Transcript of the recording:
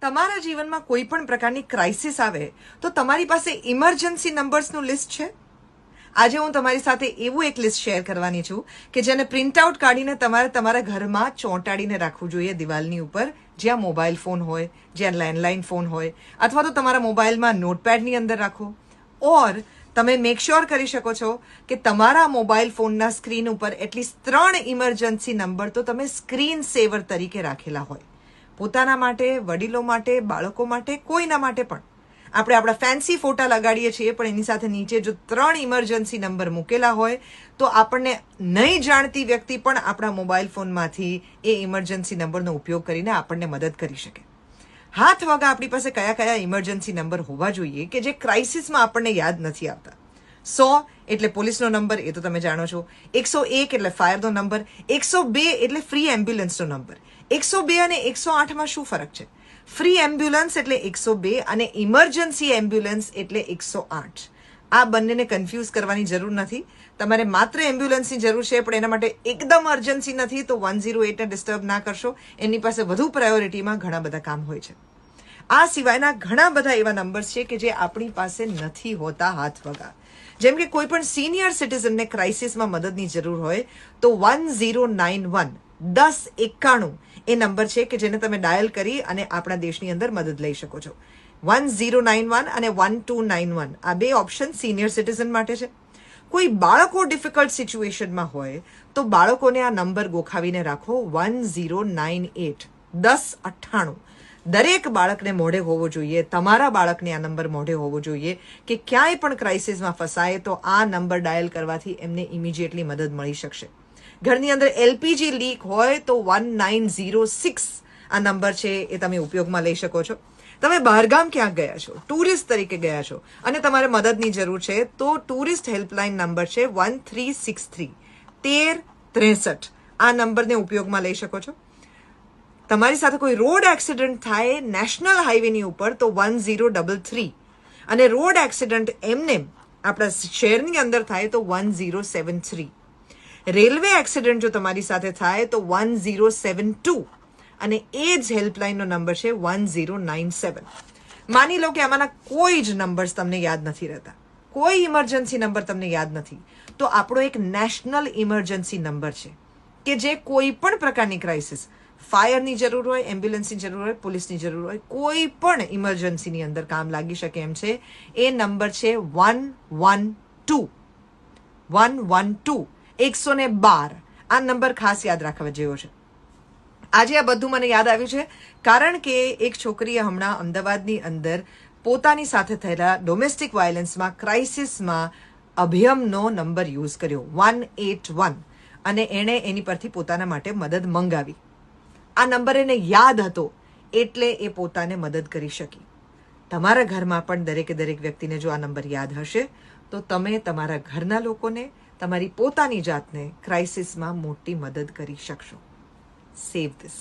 તમારા જીવનમાં કોઈ પણ પ્રકારની ક્રાઇસિસ આવે તો તમારી પાસે ઇમરજન્સી નંબર્સનું લિસ્ટ છે? આજે હું તમારી સાથે એવું એક લિસ્ટ શેર કરવાની છું કે જેને પ્રિન્ટ આઉટ કાઢીને તમારે તમારા ઘરમાં ચોંટાડીને રાખવું જોઈએ દિવાલની ઉપર, જ્યાં મોબાઈલ ફોન હોય, જ્યાં લેન્ડલાઇન ફોન હોય, અથવા તો તમારા મોબાઈલમાં નોટપેડની અંદર રાખો. ઓર તમે મેક શ્યોર કરી શકો છો કે તમારા મોબાઈલ ફોનના સ્ક્રીન ઉપર એટલીસ્ટ 3 ઇમરજન્સી નંબર તો તમે સ્ક્રીન સેવર તરીકે રાખેલા હોય. પોતાના માટે, વડીલો માટે, બાળકો માટે, કોઈના માટે પણ. આપણે આપણા ફેન્સી ફોટા લગાડીએ છીએ, પણ એની સાથે નીચે જો 3 ઇમરજન્સી નંબર મૂકેલા હોય તો આપણને નહીં જાણતી વ્યક્તિ પણ આપણા મોબાઈલ ફોનમાંથી એ ઇમરજન્સી નંબરનો ઉપયોગ કરીને આપણને મદદ કરી શકે. હાથ વગા આપણી પાસે કયા કયા ઇમરજન્સી નંબર હોવા જોઈએ કે જે ક્રાઇસિસમાં આપણને યાદ નથી આવતા. 100 એટલે પોલીસનો નંબર, એ તો તમે જાણો છો. 101 એટલે ફાયરનો નંબર. 102 એટલે ફ્રી એમ્બ્યુલન્સનો નંબર. 102 અને 108માં શું ફરક છે? ફ્રી એમ્બ્યુલન્સ એટલે 102 અને ઇમરજન્સી એમ્બ્યુલન્સ એટલે 108. આ બંનેને કન્ફ્યુઝ કરવાની જરૂર નથી. તમારે માત્ર એમ્બ્યુલન્સની જરૂર છે, પણ એના માટે એકદમ અર્જન્સી નથી તો 108ને ડિસ્ટર્બ ના કરશો. એની પાસે વધુ પ્રાયોરિટીમાં ઘણા બધા કામ હોય છે. આ સિવાયના ઘણા બધા એવા નંબર્સ છે કે જે આપણી પાસે નથી હોતા હાથ વગા. જેમ કે કોઈ પણ સિનિયર સિટીઝનને ક્રાઇસિસમાં મદદની જરૂર હોય તો 1091 1091 એ નંબર છે કે જેને તમે ડાયલ કરી અને આપણા દેશની અંદર મદદ લઈ શકો છો. 1091 અને 1291 આ બે ઓપ્શન સિનિયર સિટીઝન માટે છે. કોઈ બાળકો ડિફિકલ્ટ સિચ્યુએશનમાં હોય તો બાળકોને આ નંબર ગોખાવીને રાખો. 1098 1098 દરેક બાળકને મોઢે હોવો જોઈએ. તમારા બાળકને આ નંબર મોઢે હોવો જોઈએ કે ક્યાંય પણ ક્રાઇસિસમાં ફસાય તો આ નંબર ડાયલ કરવાથી એમને ઇમિડિયેટલી મદદ મળી શકશે. ઘરની અંદર એલપીજી લીક હોય તો 1906 આ નંબર છે એ તમે ઉપયોગમાં લઈ શકો છો. તમે બહારગામ ક્યાંક ગયા છો, ટુરિસ્ટ તરીકે ગયા છો અને તમારે મદદની જરૂર છે તો ટુરિસ્ટ હેલ્પલાઇન નંબર છે 1363 1363. આ નંબરને ઉપયોગમાં લઈ શકો છો. તમારી સાથે કોઈ રોડ એક્સિડન્ટ થાય નેશનલ હાઈવેની ઉપર તો 1033 અને રોડ એક્સિડન્ટ એમને આપણા શહેરની અંદર થાય તો 1073. રેલવે એક્સિડન્ટ જો તમારી સાથે થાય તો 1072 અને એ જ હેલ્પલાઇનનો નંબર છે 1097. માની લો કે આમાંના કોઈ જ નંબર્સ તમને યાદ નથી રહેતા, કોઈ ઇમરજન્સી નંબર તમને યાદ નથી, તો આપણો એક નેશનલ ઇમરજન્સી નંબર છે કે જે કોઈ પણ પ્રકારની ક્રાઇસિસ, ફાયરની જરૂર હોય, એમ્બ્યુલન્સની જરૂર હોય, પોલીસની જરૂર હોય, કોઈ પણ ઇમરજન્સીની અંદર કામ લાગી શકે એમ છે. એ નંબર છે 112 112 112. આ નંબર ખાસ યાદ રાખવા જેવો છે. આજે આ બધું મને યાદ આવ્યું છે કારણ કે એક છોકરીએ હમણાં અમદાવાદની અંદર પોતાની સાથે થયેલા ડોમેસ્ટિક વાયલન્સમાં, ક્રાઇસિસમાં અભયમનો નંબર યુઝ કર્યો 181 અને એણે એની પરથી પોતાના માટે મદદ મંગાવી. આ નંબર એને યાદ હતો એટલે એ પોતાને મદદ કરી શકી. તમારા ઘરમાં પણ દરેકે દરેક વ્યક્તિને જો આ નંબર યાદ હશે તો તમે તમારા ઘરના લોકોને, તમારી પોતાની જાતને ક્રાઇસિસમાં મોટી મદદ કરી શકશો. Save this.